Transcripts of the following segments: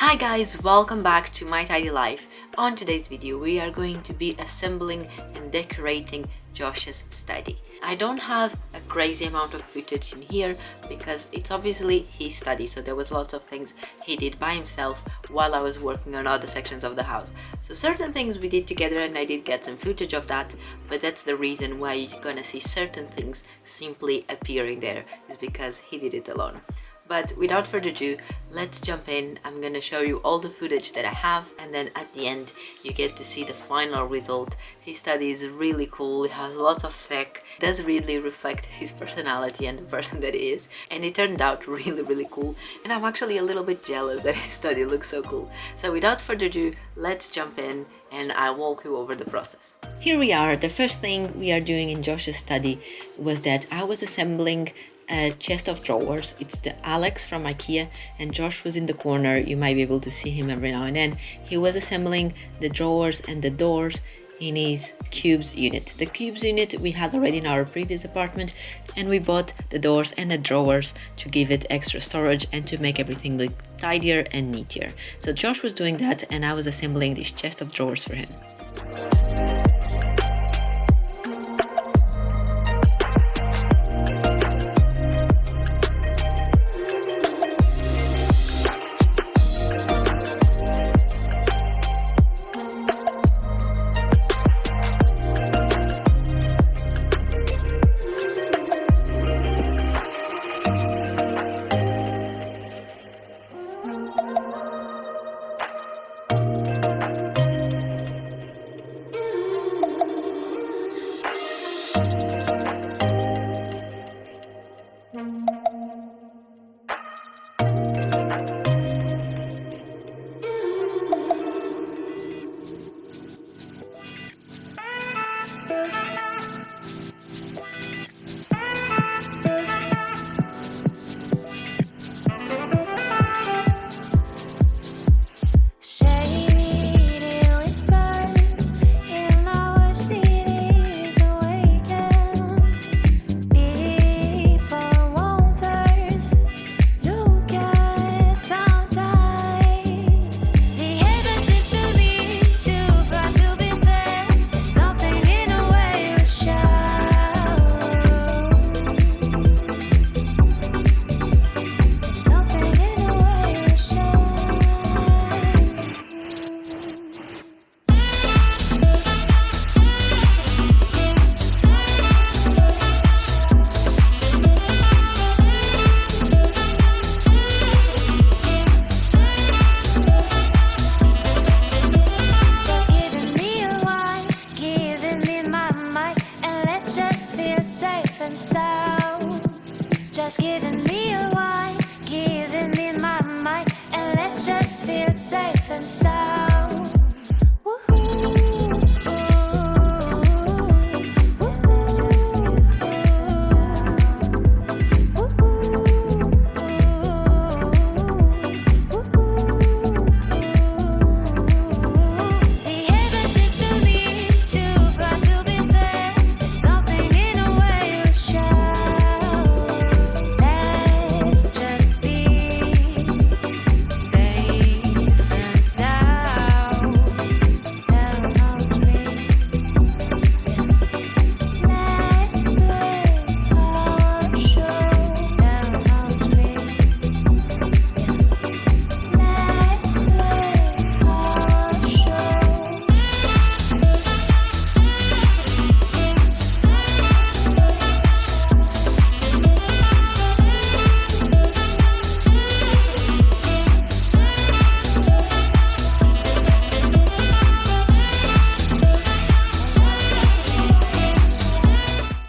Hi guys, welcome back to My Tidy Life. On today's video, we are going to be assembling and decorating Josh's study. I don't have a crazy amount of footage in here because it's obviously his study, so there was lots of things he did by himself while I was working on other sections of the house. So certain things we did together and I did get some footage of that, but that's the reason why you're gonna see certain things simply appearing there, is because he did it alone. But without further ado, let's jump in. I'm gonna show you all the footage that I have, and then at the end you get to see the final result. His study is really cool, he has lots of tech, does really reflect his personality and the person that he is, and it turned out really cool, and I'm actually a little bit jealous that his study looks so cool. So without further ado, let's jump in and I'll walk you over the process. Here we are. The first thing we are doing in Josh's study was that I was assembling a chest of drawers. It's the Alex from IKEA, and Josh was in the corner. You might be able to see him every now and then. He was assembling the drawers and the doors in his cubes unit. The cubes unit we had already in our previous apartment, and we bought the doors and the drawers to give it extra storage and to make everything look tidier and neater. So Josh was doing that and I was assembling this chest of drawers for him.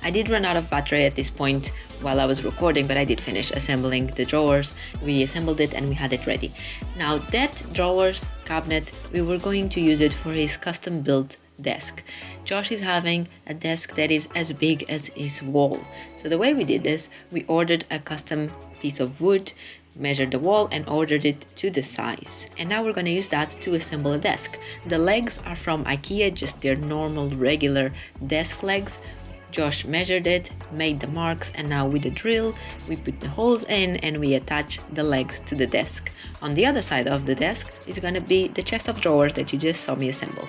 I did run out of battery at this point while I was recording, but I did finish assembling the drawers. We assembled it and we had it ready. Now that drawers cabinet, we were going to use it for his custom built desk. Josh is having a desk that is as big as his wall. So the way we did this, we ordered a custom piece of wood, measured the wall and ordered it to the size. And now we're going to use that to assemble a desk. The legs are from IKEA, just their normal regular desk legs. Josh measured it, made the marks, and now with the drill, we put the holes in and we attach the legs to the desk. On the other side of the desk is gonna be the chest of drawers that you just saw me assemble.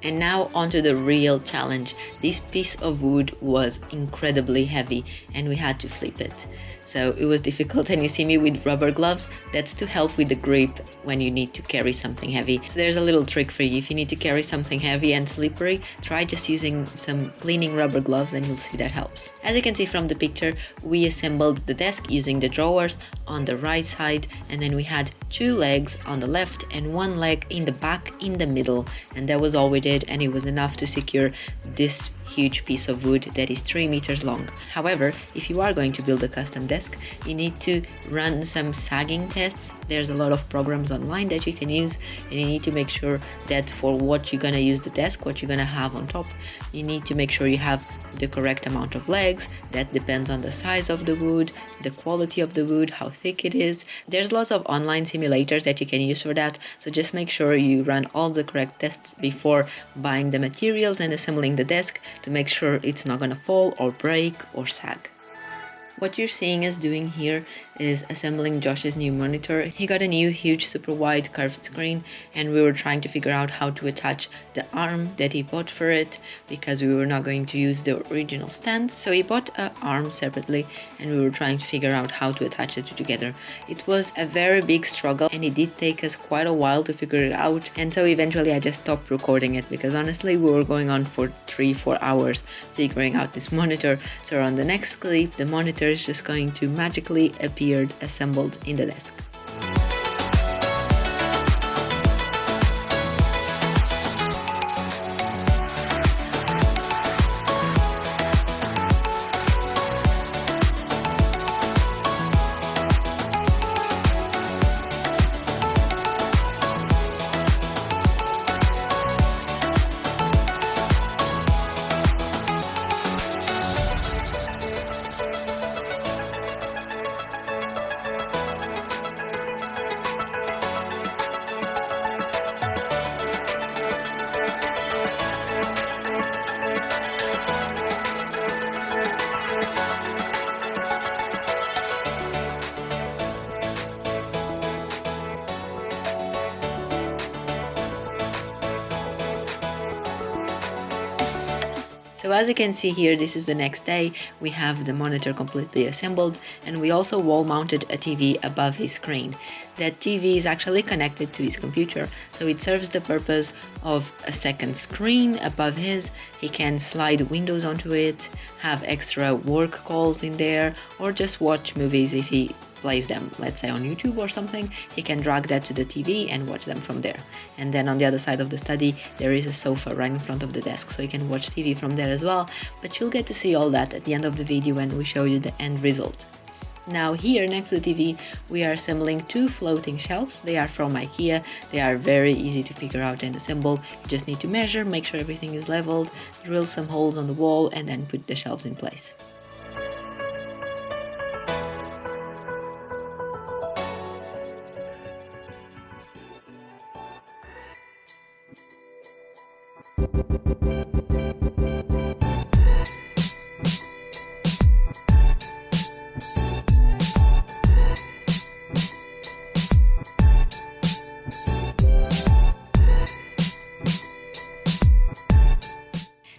And now onto the real challenge. This piece of wood was incredibly heavy and we had to flip it. So it was difficult, and you see me with rubber gloves. That's to help with the grip when you need to carry something heavy. So there's a little trick for you. If you need to carry something heavy and slippery, try just using some cleaning rubber gloves and you'll see that helps. As you can see from the picture, we assembled the desk using the drawers on the right side, and then we had 2 legs on the left and 1 leg in the back in the middle, and that was all we did, and it was enough to secure this huge piece of wood that is 3 meters long. However, if you are going to build a custom desk, you need to run some sagging tests. There's a lot of programs online that you can use, and you need to make sure that for what you're gonna use the desk, what you're gonna have on top, you need to make sure you have the correct amount of legs. That depends on the size of the wood, the quality of the wood, how thick it is. There's lots of online simulators that you can use for that, so just make sure you run all the correct tests before buying the materials and assembling the desk to make sure it's not gonna fall or break or sag. What you're seeing us doing here is assembling Josh's new monitor. He got a new huge super wide curved screen, and we were trying to figure out how to attach the arm that he bought for it, because we were not going to use the original stand. So he bought an arm separately and we were trying to figure out how to attach the two together. It was a very big struggle and it did take us quite a while to figure it out, and so eventually I just stopped recording it because honestly we were going on for 3-4 hours figuring out this monitor. So on the next clip, the monitor is just going to magically appear assembled in the desk. So as you can see here, this is the next day. We have the monitor completely assembled, and we also wall mounted a TV above his screen. That TV is actually connected to his computer, so it serves the purpose of a second screen above his. He can slide windows onto it, have extra work calls in there, or just watch movies if he plays them, let's say on YouTube or something. He can drag that to the TV and watch them from there. And then on the other side of the study there is a sofa right in front of the desk, so you can watch TV from there as well, but you'll get to see all that at the end of the video when we show you the end result. Now here next to the TV we are assembling 2 floating shelves. They are from IKEA. They are very easy to figure out and assemble. You just need to measure, make sure everything is leveled, drill some holes on the wall, and then put the shelves in place.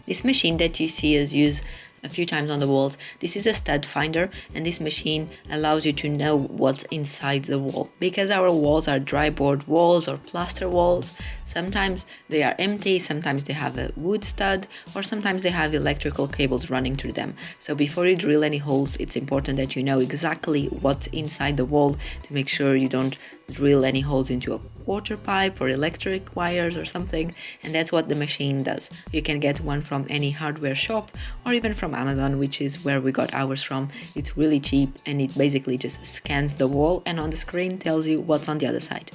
This machine that you see us use a few times on the walls. This is a stud finder, and this machine allows you to know what's inside the wall. Because our walls are dry board walls or plaster walls, sometimes they are empty, sometimes they have a wood stud, or sometimes they have electrical cables running through them. So before you drill any holes, it's important that you know exactly what's inside the wall to make sure you don't drill any holes into a water pipe or electric wires or something. And that's what the machine does. You can get one from any hardware shop or even from Amazon, which is where we got ours from. It's really cheap, and it basically just scans the wall and on the screen tells you what's on the other side.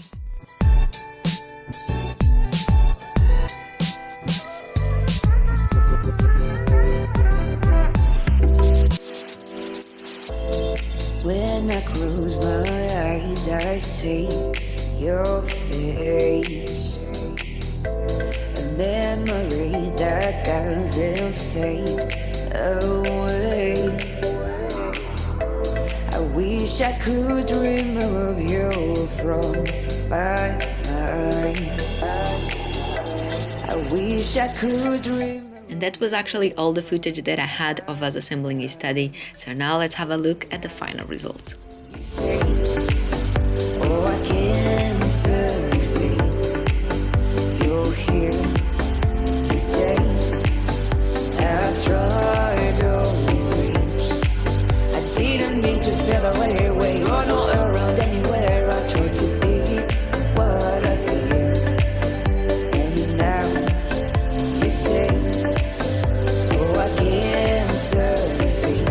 When I close my eyes, I see your face, a memory that doesn't fade away. I wish I could remove you from my mind. I wish I could remove. And that was actually all the footage that I had of us assembling this study. So now let's have a look at the final result. You say, oh, I can succeed. You're here to stay. I've tried always. I didn't mean to feel away. You're not around anywhere. I tried to be what I feel. And now you say, oh, I can succeed.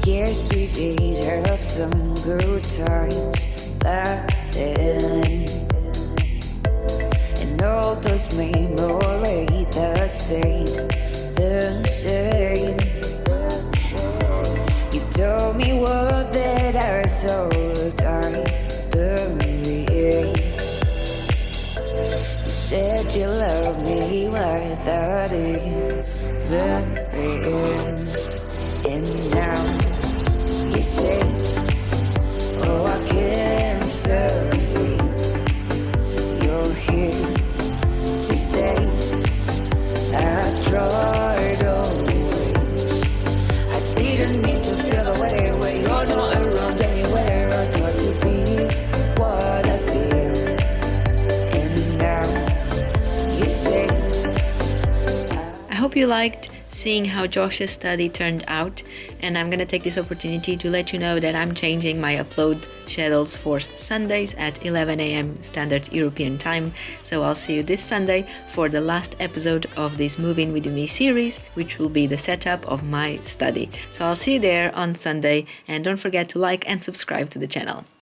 Guess we did have some good times back then, and all those memories that stayed the same. You told me what that I saw die buried. You said you loved me without even ring. And now you say, oh, I can succeed. You're here to stay. I've tried always. I didn't mean to feel away where you're not around anywhere. I tried to be what I feel. And now you say, I hope you liked seeing how Josh's study turned out, and I'm gonna take this opportunity to let you know that I'm changing my upload schedules for Sundays at 11 AM Standard European Time. So I'll see you this Sunday for the last episode of this Moving With Me series, which will be the setup of my study. So I'll see you there on Sunday, and don't forget to like and subscribe to the channel.